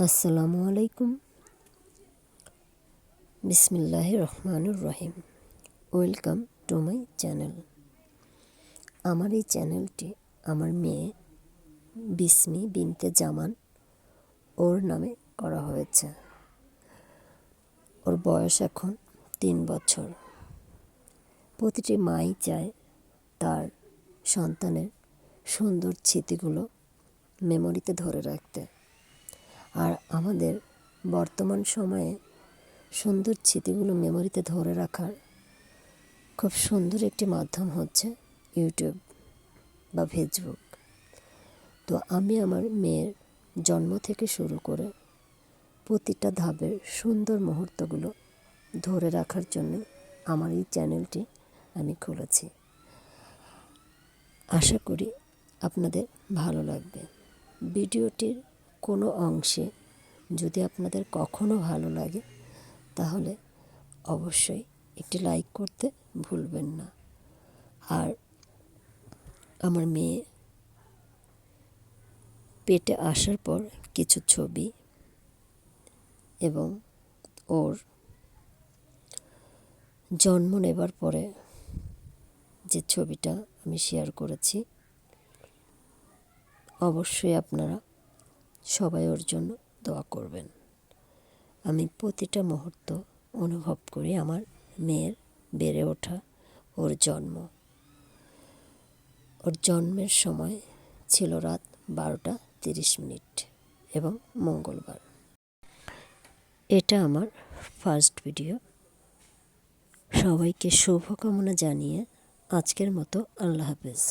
আসসালামু আলাইকুম। বিসমিল্লাহির রহমানির রহিম। Welcome to my channel. আমার এই চ্যানেলটি আমার মেয়ে বিসমি বিনতে জামান ওর নামে করা হয়েছে। ওর বয়স এখন 3 বছর। প্রতিটি মাই চায় তার সন্তানের সুন্দর স্মৃতিগুলো মেমোরিতে ধরে রাখতে। আর আমাদের বর্তমান সময়ে সুন্দর স্মৃতিগুলো মেমোরিতে ধরে রাখার খুব সুন্দর একটি মাধ্যম হচ্ছে ইউটিউব বা ফেসবুক। তো আমি আমার মেয়ের জন্ম থেকে শুরু করে প্রতিটা ধাপের সুন্দর মুহূর্তগুলো ধরে রাখার জন্য আমার এই চ্যানেলটি আমি খুলেছি। আশা করি আপনাদের ভালো লাগবে। ভিডিওটির কোনো অংশে যদি আপনাদের কখনো ভালো লাগে তাহলে অবশ্যই একটি লাইক করতে ভুলবেন না। আর আমার মেয়ে পেটে আসার পর কিছু ছবি এবং ওর জন্ম নেবার পরে যে ছবিটা আমি শেয়ার করেছি, অবশ্যই আপনারা সবাই ওর জন্য দোয়া করবেন। আমি প্রতিটা মুহূর্ত অনুভব করি আমার মেয়ের বেড়ে ওঠা, ওর জন্ম। ওর জন্মের সময় ছিল রাত 12:30 এবং মঙ্গলবার। এটা আমার ফার্স্ট ভিডিও। সবাইকে শুভকামনা জানিয়ে আজকের মতো আল্লাহ হাফেজ।